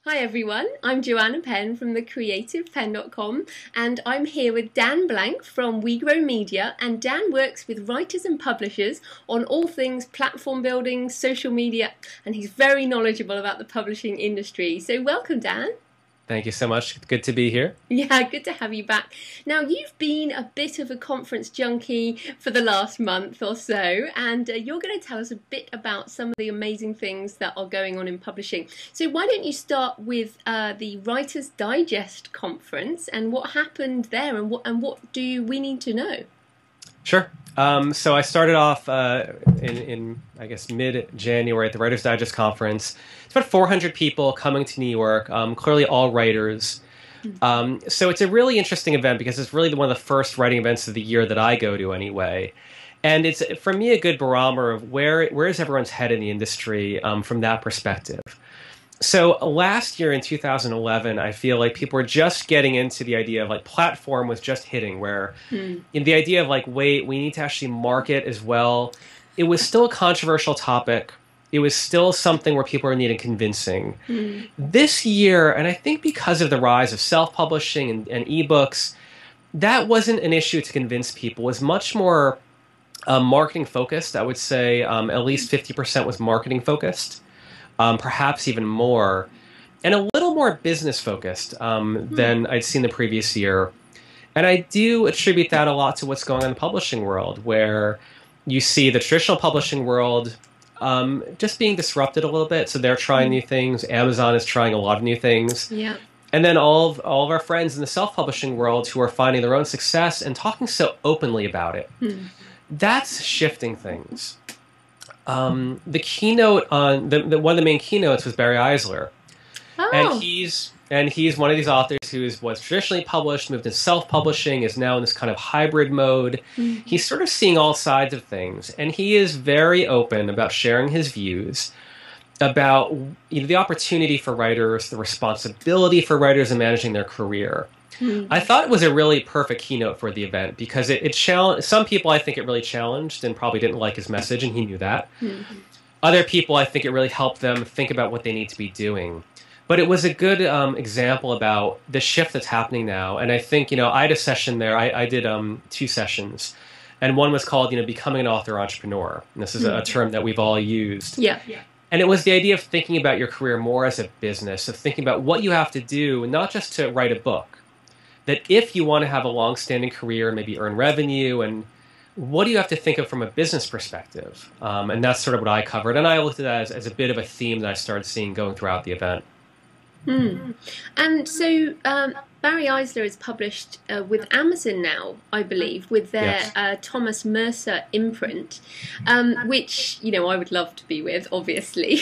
Hi everyone, I'm Joanna Penn from thecreativepenn.com and I'm here with Dan Blank from We Grow Media, and Dan works with writers and publishers on all things platform building, social media, and he's very knowledgeable about the publishing industry. So welcome, Dan. Thank you so much. Good to be here. Yeah, good to have you back. Now, you've been a bit of a conference junkie for the last month or so, and you're going to tell us a bit about some of the amazing things that are going on in publishing. So why don't you start with the Writer's Digest conference and what happened there, and what do we need to know? Sure. So I started off in I guess mid-January at the Writer's Digest conference. It's about 400 people coming to New York, clearly all writers. So it's a really interesting event because it's really one of the first writing events of the year that I go to anyway. And it's, for me, a good barometer of where is everyone's head in the industry from that perspective. So last year in 2011, I feel like people were just getting into the idea of like platform was just hitting, where in the idea of like, wait, we need to actually market as well. It was still a controversial topic. It was still something where people were needing convincing. This year, and I think because of the rise of self-publishing and ebooks, that wasn't an issue to convince people. It was much more marketing focused. I would say at least 50% was marketing focused. Perhaps even more, and a little more business focused than I'd seen the previous year. And I do attribute that a lot to what's going on in the publishing world, where you see the traditional publishing world just being disrupted a little bit. So they're trying new things. Amazon is trying a lot of new things. Yeah. And then all of our friends in the self-publishing world who are finding their own success and talking so openly about it. That's shifting things. The keynote on one of the main keynotes was Barry Eisler, and he's one of these authors who was traditionally published, moved to self-publishing, is now in this kind of hybrid mode. He's sort of seeing all sides of things, and he is very open about sharing his views about the opportunity for writers, the responsibility for writers in managing their career. I thought it was a really perfect keynote for the event because it challenged some people. I think it really challenged and probably didn't like his message, and he knew that. Other people, I think it really helped them think about what they need to be doing. But it was a good example about the shift that's happening now. And I think, I had a session there. I did 2 sessions, and one was called, becoming an author entrepreneur. And this is a term that we've all used. Yeah. And it was the idea of thinking about your career more as a business, of thinking about what you have to do, not just to write a book. That if you want to have a long-standing career and maybe earn revenue, and what do you have to think of from a business perspective? And that's sort of what I covered. And I looked at that as a bit of a theme that I started seeing going throughout the event. And so Barry Eisler is published with Amazon now, I believe, with their Thomas Mercer imprint, which, I would love to be with, obviously.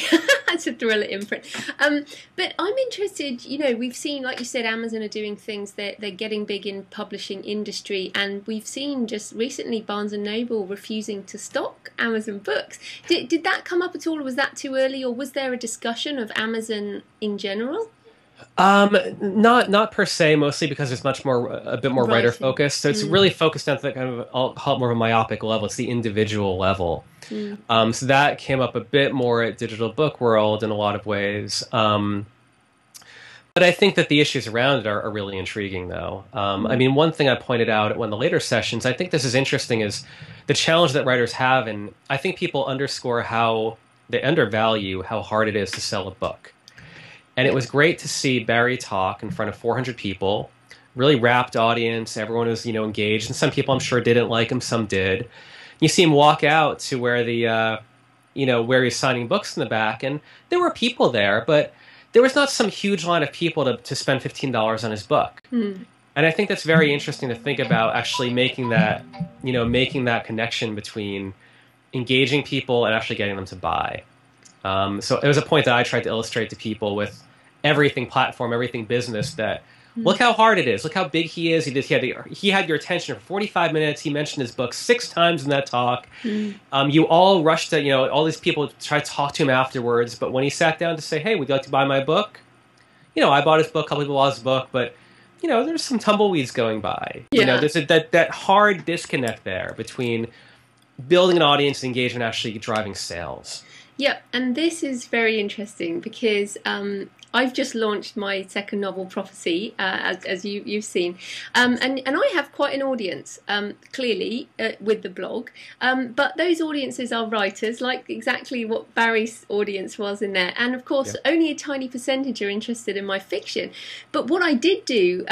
It's a thriller imprint. But I'm interested, we've seen, like you said, Amazon are doing things, they're getting big in publishing industry, and we've seen just recently Barnes & Noble refusing to stock Amazon books. Did that come up at all, or was that too early, or was there a discussion of Amazon in general? Not per se, mostly because it's a bit more writer focused. So it's really focused on the kind of, I'll call it more of a myopic level. It's the individual level. So that came up a bit more at Digital Book World in a lot of ways. But I think that the issues around it are really intriguing, though. I mean, one thing I pointed out at one of the later sessions, I think this is interesting, is the challenge that writers have, and I think people underscore how they undervalue how hard it is to sell a book. And it was great to see Barry talk in front of 400 people, really rapt audience. Everyone was, engaged. And some people, I'm sure, didn't like him. Some did. You see him walk out to where where he's signing books in the back. And there were people there, but there was not some huge line of people to spend $15 on his book. And I think that's very interesting to think about, actually making that connection between engaging people and actually getting them to buy. So it was a point that I tried to illustrate to people with everything platform, everything business, that look how hard it is. Look how big he is. He had your attention for 45 minutes. He mentioned his book 6 times in that talk. You all rushed to, all these people tried to talk to him afterwards. But when he sat down to say, hey, would you like to buy my book? I bought his book, a couple people bought his book, but, there's some tumbleweeds going by. There's that hard disconnect there between building an audience and engagement, actually driving sales. Yeah, and this is very interesting because I've just launched my second novel, Prophecy, as you've seen, and I have quite an audience, clearly, with the blog. But those audiences are writers, like exactly what Barry's audience was in there, and of course, only a tiny percentage are interested in my fiction. But what I did do,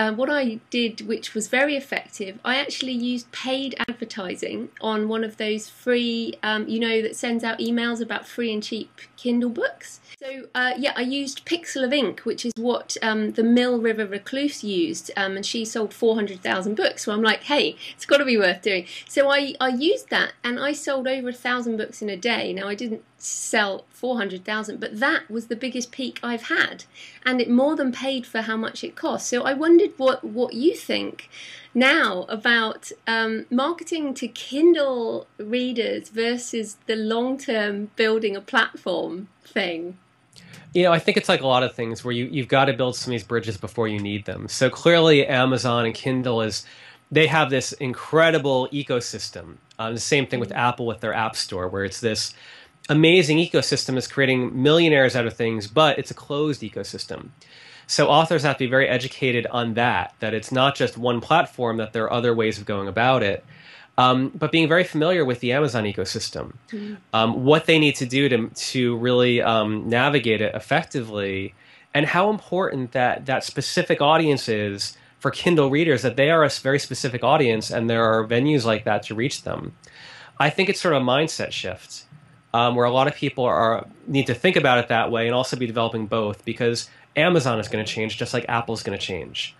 which was very effective, I actually used paid advertising on one of those free, that sends out emails about free and cheap Kindle books. So I used Pixel of Ink, which is what the Mill River Recluse used, and she sold 400,000 books. So I'm like, hey, it's got to be worth doing. So I used that, and I sold over 1,000 books in a day. Now, I didn't sell 400,000, but that was the biggest peak I've had, and it more than paid for how much it cost. So I wondered what you think now about marketing to Kindle readers versus the long-term building a platform thing. I think it's like a lot of things where you've got to build some of these bridges before you need them. So clearly Amazon and Kindle they have this incredible ecosystem. The same thing with Apple with their App Store, where it's this amazing ecosystem that's creating millionaires out of things, but it's a closed ecosystem. So authors have to be very educated on that it's not just one platform, that there are other ways of going about it. But being very familiar with the Amazon ecosystem, what they need to do to really navigate it effectively, and how important that specific audience is for Kindle readers, that they are a very specific audience, and there are venues like that to reach them. I think it's sort of a mindset shift where a lot of people need to think about it that way, and also be developing both, because Amazon is going to change just like Apple's going to change.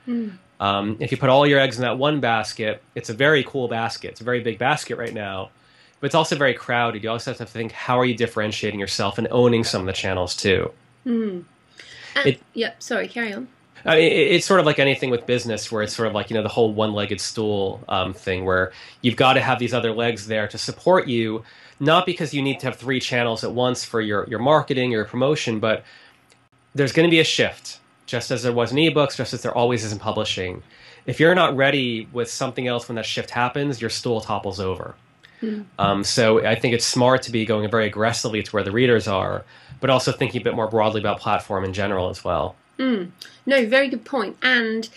If you put all your eggs in that one basket, it's a very cool basket. It's a very big basket right now, but it's also very crowded. You also have to think, how are you differentiating yourself and owning some of the channels too? Sorry, carry on. It's sort of like anything with business, where it's sort of like, the whole one-legged stool thing, where you've got to have these other legs there to support you, not because you need to have 3 channels at once for your marketing, your promotion, but there's going to be a shift. Just as there was in ebooks, just as there always is in publishing. If you're not ready with something else when that shift happens, your stool topples over. So I think it's smart to be going very aggressively to where the readers are, but also thinking a bit more broadly about platform in general as well. No, very good point. And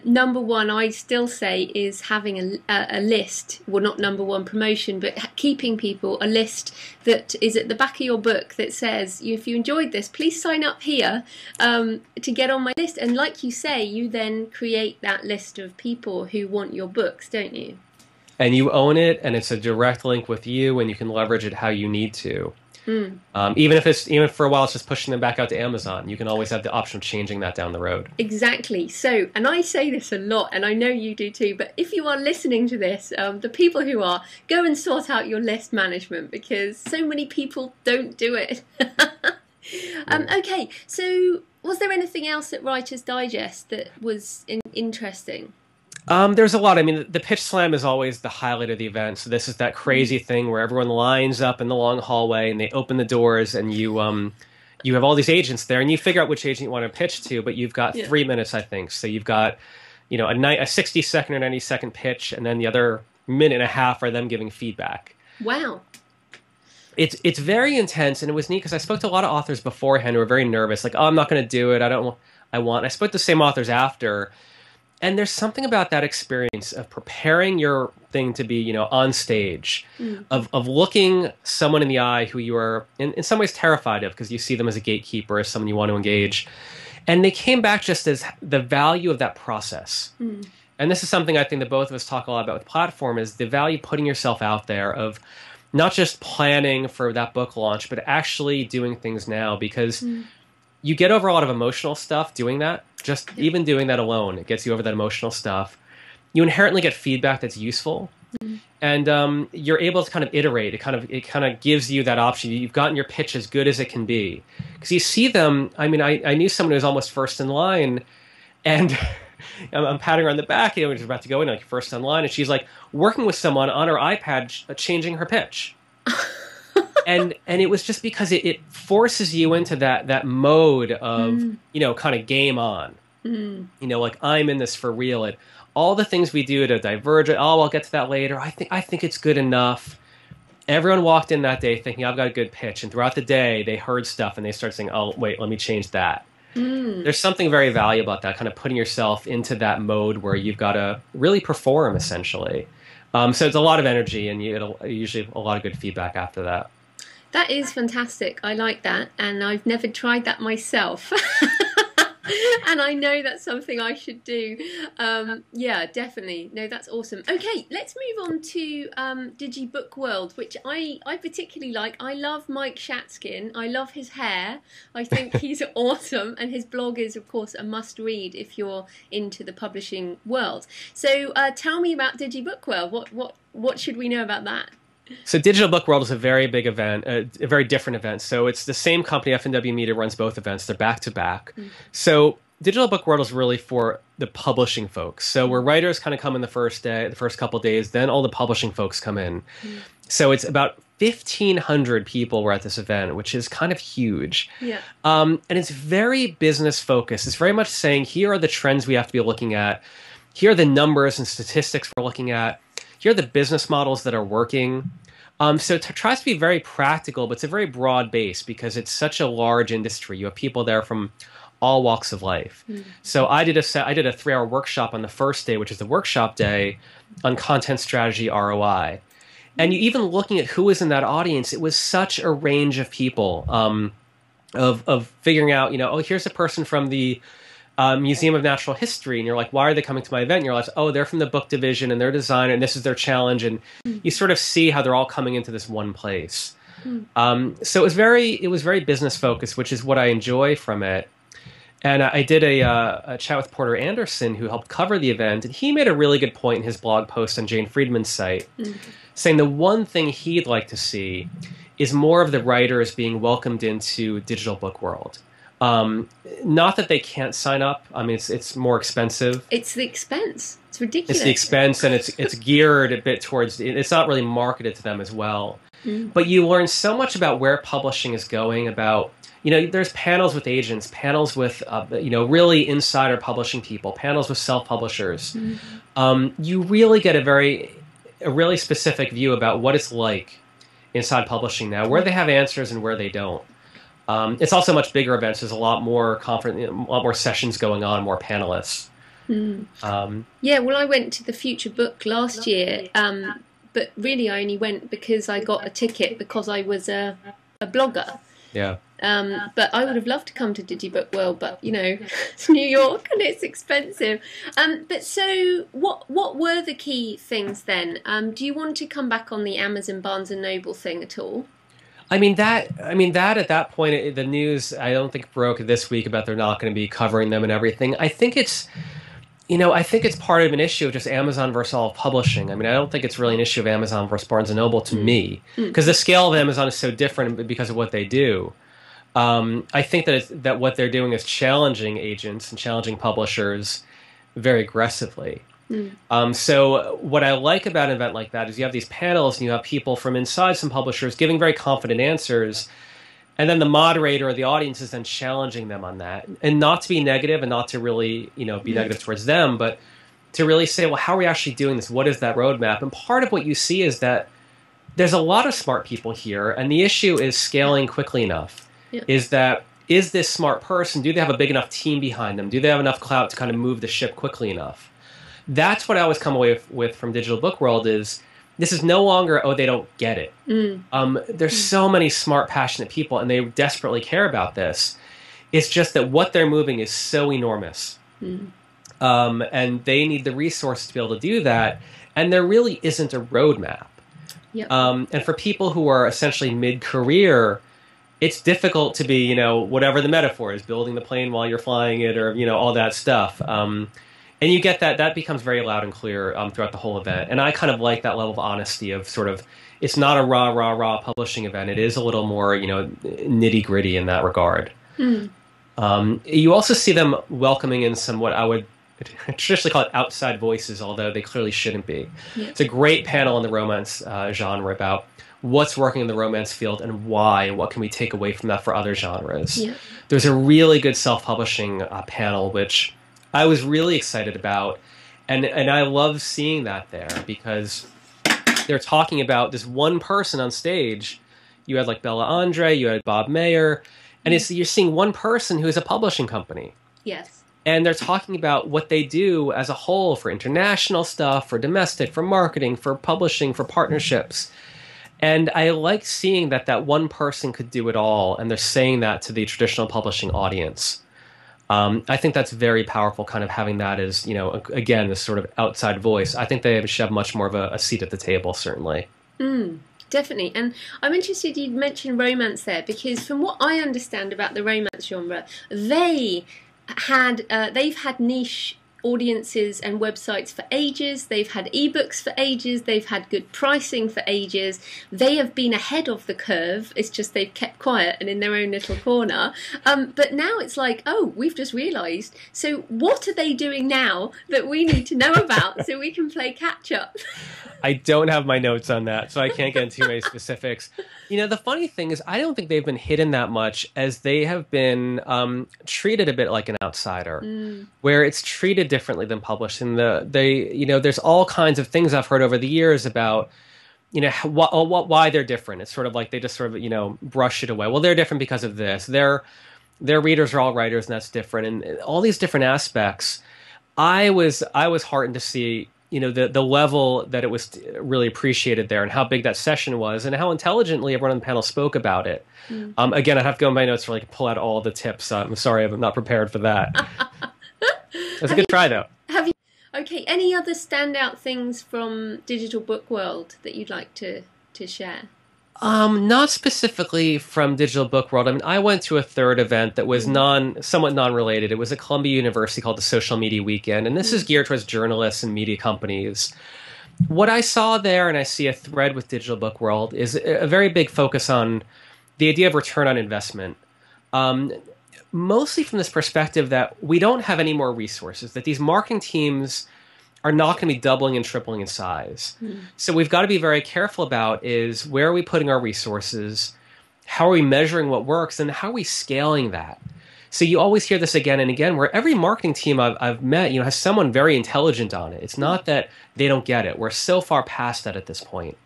number one, I still say, is having a list. Well, not number one promotion, but keeping people a list that is at the back of your book that says, if you enjoyed this, please sign up here to get on my list. And like you say, you then create that list of people who want your books, don't you? And you own it, and it's a direct link with you, and you can leverage it how you need to. Even if for a while it's just pushing them back out to Amazon, you can always have the option of changing that down the road. Exactly. So, and I say this a lot, and I know you do too, but if you are listening to this, the people who are, go and sort out your list management, because so many people don't do it. Okay, so was there anything else at Writer's Digest that was interesting? There's a lot. I mean, the pitch slam is always the highlight of the event. So this is that crazy thing where everyone lines up in the long hallway, and they open the doors, and you have all these agents there, and you figure out which agent you want to pitch to, but you've got 3 minutes, I think. So you've got, a 60-second or 90-second pitch, and then the other minute and a half are them giving feedback. Wow. It's very intense, and it was neat because I spoke to a lot of authors beforehand who were very nervous, like, oh, I'm not going to do it. I spoke to the same authors after. And there's something about that experience of preparing your thing to be, on stage, of looking someone in the eye who you are in some ways terrified of, because you see them as a gatekeeper, as someone you want to engage. And they came back just as the value of that process. And this is something I think that both of us talk a lot about with platform, is the value of putting yourself out there, of not just planning for that book launch, but actually doing things now, because you get over a lot of emotional stuff doing that. Just even doing that alone, it gets you over that emotional stuff. You inherently get feedback that's useful, and you're able to kind of iterate. It kind of gives you that option. You've gotten your pitch as good as it can be, because you see them. I mean, I knew someone who was almost first in line, and I'm patting her on the back. She's about to go in, like, first in line, and she's like working with someone on her iPad, changing her pitch. And it was just because it forces you into that mode of, kind of game on. Like, I'm in this for real. And all the things we do to diverge, I'll get to that later. I think it's good enough. Everyone walked in that day thinking, I've got a good pitch. And throughout the day, they heard stuff and they started saying, oh, wait, let me change that. There's something very valuable about that, kind of putting yourself into that mode where you've got to really perform, essentially. So it's a lot of energy, and it'll usually a lot of good feedback after that. That is fantastic. I like that, and I've never tried that myself. And I know that's something I should do. Yeah, definitely. No, that's awesome. Okay, let's move on to Digibook World, which I particularly like. I love Mike Shatskin. I love his hair. I think he's awesome, and his blog is, of course, a must-read if you're into the publishing world. So tell me about Digibook World. What should we know about that? So Digital Book World is a very big event, a very different event. So it's the same company, F&W Media, runs both events. They're back to back. So Digital Book World is really for the publishing folks. So where writers kind of come in the first couple of days, then all the publishing folks come in. So it's about 1,500 people were at this event, which is kind of huge. Yeah. And it's very business focused. It's very much saying, here are the trends we have to be looking at. Here are the numbers and statistics we're looking at. Here are the business models that are working. So it tries to be very practical, but it's a very broad base because it's such a large industry. You have people there from all walks of life. So I did a 3-hour workshop on the first day, which is the workshop day, on content strategy ROI. And you even looking at who was in that audience, it was such a range of people, of figuring out, oh, here's a person from the Museum of Natural History, and you're like, why are they coming to my event? And you're like, oh, they're from the book division, and they're designer, and this is their challenge, and you sort of see how they're all coming into this one place. So it was very business focused, which is what I enjoy from it. And I did a chat with Porter Anderson, who helped cover the event, and he made a really good point in his blog post on Jane Friedman's site, saying the one thing he'd like to see is more of the writers being welcomed into Digital Book World. Not that they can't sign up. I mean, it's more expensive. It's the expense. It's ridiculous. It's the expense, and it's geared a bit towards. It's not really marketed to them as well. But you learn so much about where publishing is going. About there's panels with agents, panels with really insider publishing people, panels with self-publishers. You really get a really specific view about what it's like inside publishing now, where they have answers and where they don't. It's also a much bigger event. So there's a lot more sessions going on, more panelists. Yeah, well, I went to the Future Book last year, but really I only went because I got a ticket because I was a blogger. Yeah. But I would have loved to come to Digibook World, but it's New York and it's expensive. But so what were the key things then? Do you want to come back on the Amazon Barnes and Noble thing at all? I mean that at that point, the news I don't think broke this week about they're not going to be covering them and everything. I think it's part of an issue of just Amazon versus all of publishing. I mean, I don't think it's really an issue of Amazon versus Barnes and Noble to me, because the scale of Amazon is so different because of what they do. I think that what they're doing is challenging agents and challenging publishers very aggressively. So what I like about an event like that is you have these panels and you have people from inside some publishers giving very confident answers, and then the moderator or the audience is then challenging them on that, and not to be negative and not to really be negative towards them, but to really say, well, how are we actually doing this? What is that roadmap? And part of what you see is that there's a lot of smart people here, and the issue is scaling quickly enough. Is this smart person, do they have a big enough team behind them? Do they have enough clout to kind of move the ship quickly enough? That's what I always come away with from Digital Book World is this is no longer, they don't get it. There's so many smart, passionate people, and they desperately care about this. It's just that what they're moving is so enormous. And they need the resources to be able to do that, and there really isn't a roadmap. And for people who are essentially mid-career, it's difficult to be, whatever the metaphor is, building the plane while you're flying it, or, all that stuff. And you get that becomes very loud and clear throughout the whole event. And I kind of like that level of honesty of sort of, it's not a raw publishing event. It is a little more, nitty gritty in that regard. You also see them welcoming in some what I would traditionally call it outside voices, although they clearly shouldn't be. It's a great panel in the romance genre about what's working in the romance field and why, and what can we take away from that for other genres. There's a really good self-publishing panel, which I was really excited about, and I love seeing that there, because they're talking about this one person on stage. You had like Bella Andre, you had Bob Mayer, And you're seeing one person who is a publishing company. Yes. And they're talking about what they do as a whole for international stuff, for domestic, for marketing, for publishing, for partnerships. And I like seeing that one person could do it all, and they're saying that to the traditional publishing audience. I think that's very powerful, kind of having that as, again, this sort of outside voice. I think they should have much more of a seat at the table, certainly. Definitely. And I'm interested you mentioned romance there, because from what I understand about the romance genre, they've had niche audiences and websites for ages. They've had ebooks for ages. They've had good pricing for ages. They have been ahead of the curve. It's just they've kept quiet and in their own little corner. But now it's like, oh, we've just realised. So what are they doing now that we need to know about so we can play catch up? I don't have my notes on that, so I can't get into too many specifics. The funny thing is, I don't think they've been hidden that much, as they have been treated a bit like an outsider, where it's treated differently than publishing. There's all kinds of things I've heard over the years about, why they're different. It's sort of like they just sort of, brush it away. Well, they're different because of this. Their readers are all writers, and that's different, and all these different aspects. I was heartened to see, the level that it was really appreciated there, and how big that session was, and how intelligently everyone on the panel spoke about it. Again, I'd have to go in my notes to pull out all the tips. I'm sorry, I'm not prepared for that. That's a good try, though. Okay, any other standout things from Digital Book World that you'd like to share? Not specifically from Digital Book World. I mean, I went to a third event that was somewhat non-related. It was at Columbia University called the Social Media Weekend, and this is geared towards journalists and media companies. What I saw there, and I see a thread with Digital Book World, is a very big focus on the idea of return on investment. Mostly from this perspective that we don't have any more resources, that these marketing teams are not going to be doubling and tripling in size. So we've got to be very careful about is where are we putting our resources, how are we measuring what works, and how are we scaling that? So you always hear this again and again, where every marketing team I've met, has someone very intelligent on it. It's not that they don't get it. We're so far past that at this point.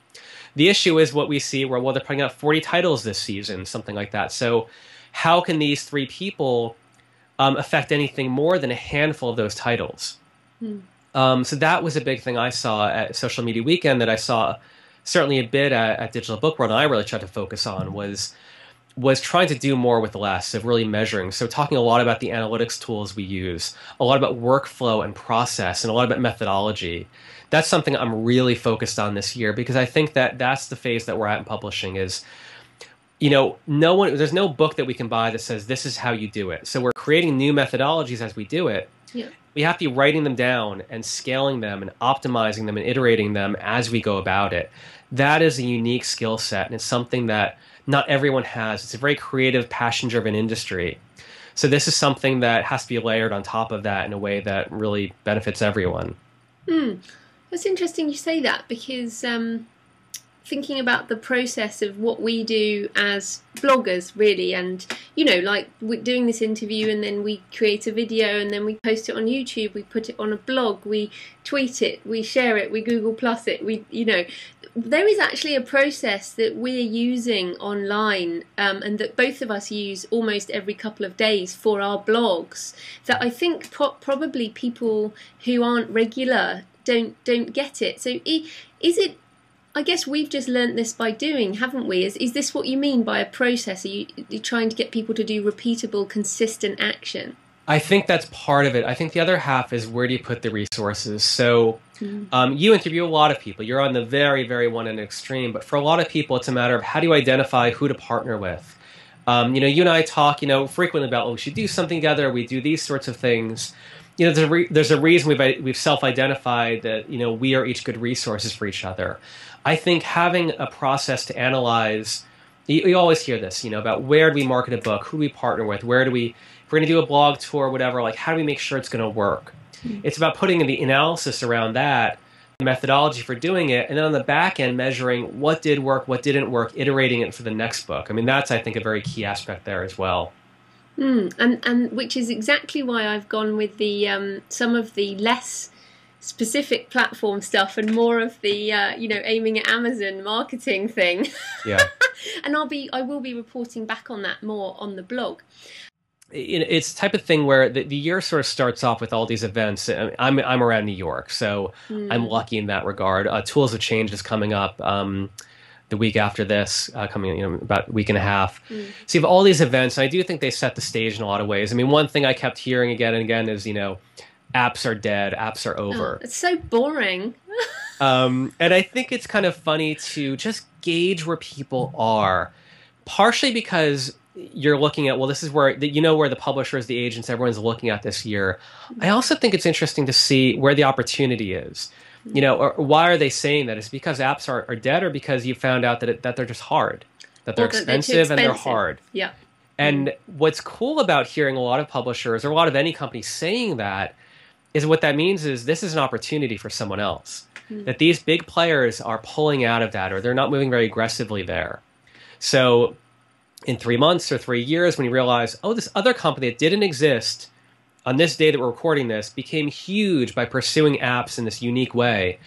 The issue is what we see where, they're putting out 40 titles this season, something like that. So how can these three people affect anything more than a handful of those titles? So that was a big thing I saw at Social Media Weekend, that I saw certainly a bit at Digital Book World, and I really tried to focus on was trying to do more with less, of really measuring. So talking a lot about the analytics tools we use, a lot about workflow and process, and a lot about methodology. That's something I'm really focused on this year, because I think that's the phase that we're at in publishing is, there's no book that we can buy that says this is how you do it. So we're creating new methodologies as we do it. Yeah. We have to be writing them down and scaling them and optimizing them and iterating them as we go about it. That is a unique skill set, and it's something that not everyone has. It's a very creative, passion-driven industry. So this is something that has to be layered on top of that in a way that really benefits everyone. That's interesting you say that, because thinking about the process of what we do as bloggers, really, and like we're doing this interview, and then we create a video, and then we post it on YouTube, we put it on a blog, we tweet it, we share it, we Google Plus it, there is actually a process that we're using online, and that both of us use almost every couple of days for our blogs, that I think probably people who aren't regular don't get it. So is it, I guess we've just learnt this by doing, haven't we? Is this what you mean by a process? Are you trying to get people to do repeatable, consistent action? I think that's part of it. I think the other half is, where do you put the resources? So you interview a lot of people. You're on the very, very one end extreme. But for a lot of people, it's a matter of how do you identify who to partner with? You and I talk, frequently about, we should do something together. We do these sorts of things. There's a reason we've self-identified that, we are each good resources for each other. I think having a process to analyze, you always hear this, about where do we market a book, who do we partner with, if we're going to do a blog tour or whatever, how do we make sure it's going to work? It's about putting in the analysis around that, the methodology for doing it, and then on the back end measuring what did work, what didn't work, iterating it for the next book. I mean, that's, I think, a very key aspect there as well. And which is exactly why I've gone with the some of the less specific platform stuff and more of the aiming at Amazon marketing thing. Yeah. And I will be reporting back on that more on the blog. It's the type of thing where the year sort of starts off with all these events. I'm around New York, so I'm lucky in that regard. Tools of Change is coming up the week after this, coming about a week and a half. So you have all these events, and I do think they set the stage in a lot of ways. I mean, one thing I kept hearing again and again is, apps are dead, apps are over. It's so boring. And I think it's kind of funny to just gauge where people are, partially because you're looking at, well, this is where, where the publishers, the agents, everyone's looking at this year. I also think it's interesting to see where the opportunity is. Or why are they saying that? It's because apps are dead, or because you found out that they're just hard, that they're expensive and they're hard. Yeah. And what's cool about hearing a lot of publishers or a lot of any company saying that is what that means is this is an opportunity for someone else. That these big players are pulling out of that, or they're not moving very aggressively there. So in 3 months or 3 years, when you realize, oh, this other company that didn't exist on this day that we're recording this became huge by pursuing apps in this unique way.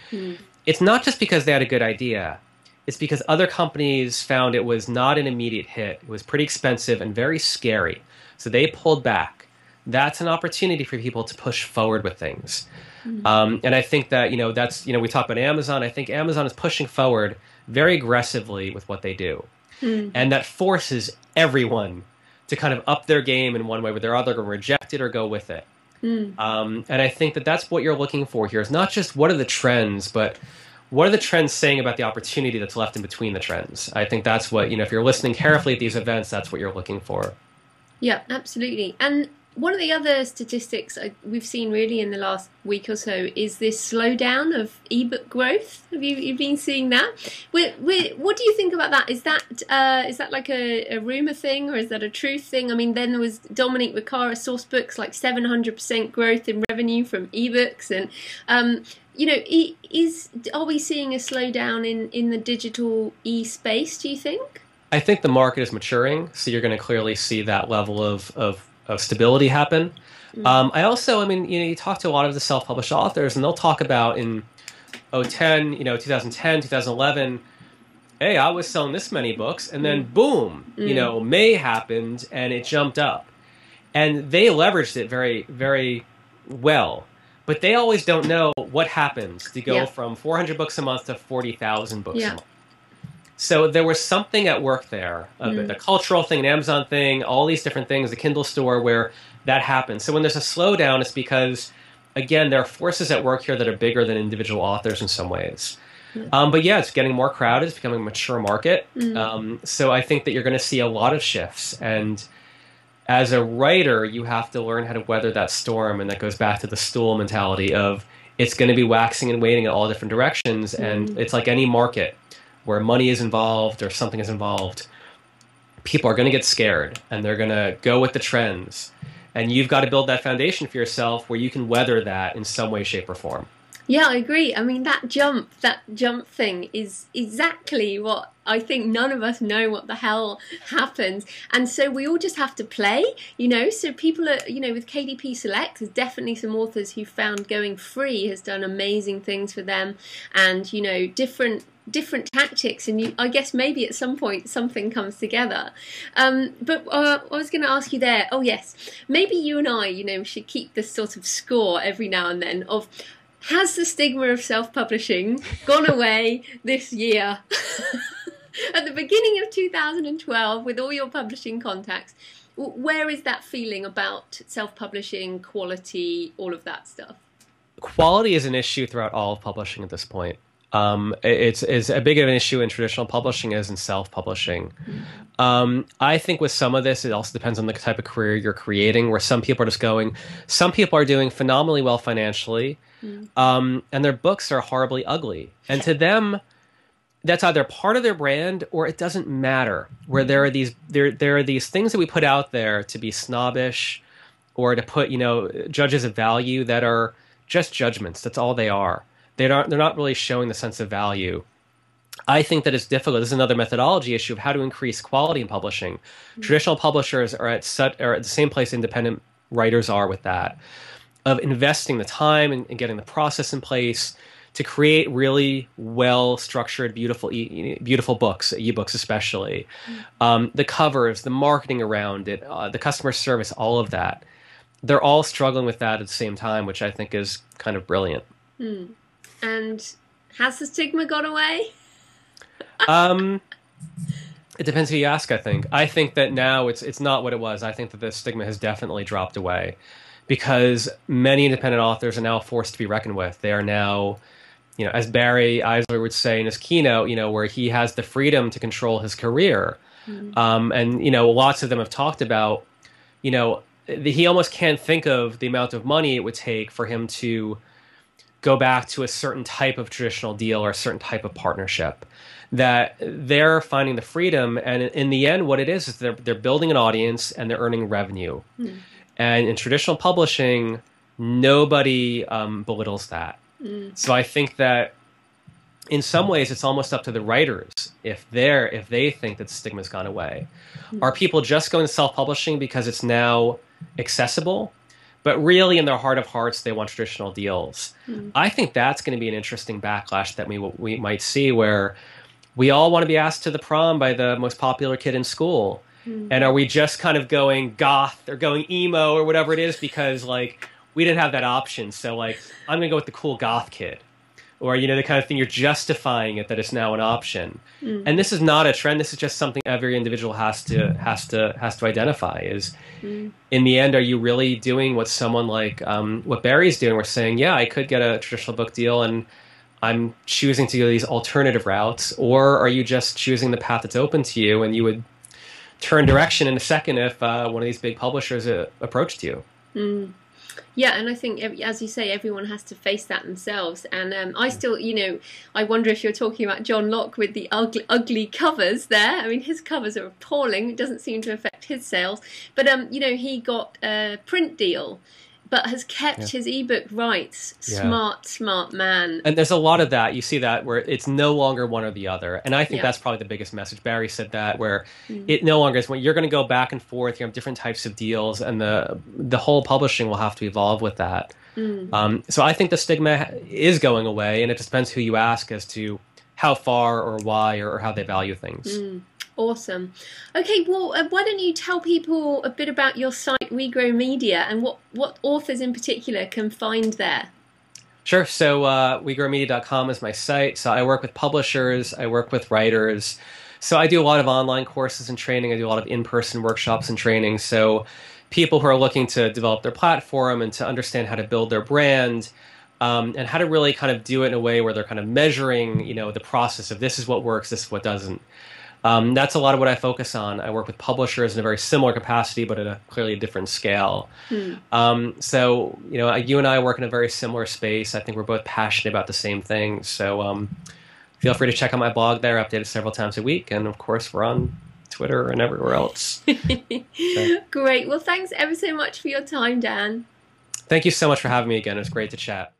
It's not just because they had a good idea. It's because other companies found it was not an immediate hit. It was pretty expensive and very scary. So they pulled back. That's an opportunity for people to push forward with things. And I think that, that's, we talk about Amazon. I think Amazon is pushing forward very aggressively with what they do. And that forces everyone to kind of up their game in one way, where they're either going to reject it or go with it. And I think that that's what you're looking for here, is not just what are the trends, but what are the trends saying about the opportunity that's left in between the trends. I think that's what, if you're listening carefully at these events, that's what you're looking for. Yeah, absolutely. And one of the other statistics we've seen really in the last week or so is this slowdown of ebook growth. Have you been seeing that? What do you think about that? Is that like a rumor thing, or is that a truth thing? I mean, then there was Dominique Riccara Sourcebooks, like 700% growth in revenue from ebooks, and are we seeing a slowdown in the digital e-space, do you think? I think the market is maturing, so you're going to clearly see that level of stability happen. I also, you talk to a lot of the self-published authors, and they'll talk about in 2010, 2011, hey, I was selling this many books, and then boom, May happened, and it jumped up. And they leveraged it very, very well. But they always don't know what happens to go from 400 books a month to 40,000 books a month. So there was something at work there, the cultural thing, an Amazon thing, all these different things, the Kindle store, where that happens. So when there's a slowdown, it's because, again, there are forces at work here that are bigger than individual authors in some ways. But yeah, it's getting more crowded. It's becoming a mature market. So I think that you're going to see a lot of shifts. And as a writer, you have to learn how to weather that storm. And that goes back to the stool mentality of it's going to be waxing and waning in all different directions. And it's like any market where money is involved or something is involved, people are going to get scared and they're going to go with the trends. And you've got to build that foundation for yourself where you can weather that in some way, shape, or form. Yeah, I agree. I mean, that jump thing is exactly what I think none of us know what the hell happens. And so we all just have to play, so people are, with KDP Select, there's definitely some authors who found going free has done amazing things for them, and, different tactics, and I guess maybe at some point something comes together. But I was going to ask you there, oh yes, maybe you and I, should keep this sort of score every now and then of, has the stigma of self-publishing gone away this year? At the beginning of 2012, with all your publishing contacts, where is that feeling about self-publishing, quality, all of that stuff? Quality is an issue throughout all of publishing at this point. It's as big of an issue in traditional publishing as in self-publishing. I think with some of this, it also depends on the type of career you're creating, where some people are doing phenomenally well financially, and their books are horribly ugly. And to them, that's either part of their brand or it doesn't matter. Where there are these things that we put out there to be snobbish or to put, judges of value that are just judgments. That's all they are. They're not really showing the sense of value. I think that it's difficult. This is another methodology issue of how to increase quality in publishing. Traditional publishers are at the same place independent writers are with that. of investing the time and getting the process in place to create really well-structured, beautiful books, ebooks especially. The covers, the marketing around it, the customer service, all of that. They're all struggling with that at the same time, which I think is kind of brilliant. And has the stigma gone away? It depends who you ask, I think. I think that now it's not what it was. I think that the stigma has definitely dropped away because many independent authors are now forced to be reckoned with. They are now, as Barry Eisler would say in his keynote, where he has the freedom to control his career. And, lots of them have talked about, he almost can't think of the amount of money it would take for him to go back to a certain type of traditional deal or a certain type of partnership. That they're finding the freedom, and in the end, what it is they're building an audience and they're earning revenue. And in traditional publishing, nobody belittles that. So I think that in some ways, it's almost up to the writers if they think that the stigma's gone away. Are people just going to self-publishing because it's now accessible? But really, in their heart of hearts, they want traditional deals. I think that's going to be an interesting backlash that we might see, where we all want to be asked to the prom by the most popular kid in school. And are we just kind of going goth or going emo or whatever it is because, we didn't have that option. So, I'm going to go with the cool goth kid. Or, the kind of thing you're justifying it that it's now an option. And this is not a trend. This is just something every individual has to identify is, in the end, are you really doing what someone like what Barry's doing? We're saying, yeah, I could get a traditional book deal and I'm choosing to go these alternative routes, or are you just choosing the path that's open to you and you would turn direction in a second if one of these big publishers approached you? Yeah, and I think, as you say, everyone has to face that themselves. And I still, I wonder if you're talking about John Locke with the ugly covers there. I mean, his covers are appalling. It doesn't seem to affect his sales. But, he got a print deal, but has kept his ebook rights. Smart man. And there's a lot of that. You see that where it's no longer one or the other. And I think that's probably the biggest message. Barry said that, where it no longer is when you're going to go back and forth, you have different types of deals, and the whole publishing will have to evolve with that. So I think the stigma is going away, and it just depends who you ask as to how far or why or how they value things. Awesome. Okay, well, why don't you tell people a bit about your site, We Grow Media, and what authors in particular can find there? Sure. So wegrowmedia.com is my site. So I work with publishers. I work with writers. So I do a lot of online courses and training. I do a lot of in-person workshops and training. So people who are looking to develop their platform and to understand how to build their brand, and how to really kind of do it in a way where they're kind of measuring, the process of this is what works, this is what doesn't. That's a lot of what I focus on. I work with publishers in a very similar capacity, but at clearly a different scale. So, you and I work in a very similar space. I think we're both passionate about the same things. So feel free to check out my blog there. I update it several times a week. And, of course, we're on Twitter and everywhere else. So. Great. Well, thanks ever so much for your time, Dan. Thank you so much for having me again. It was great to chat.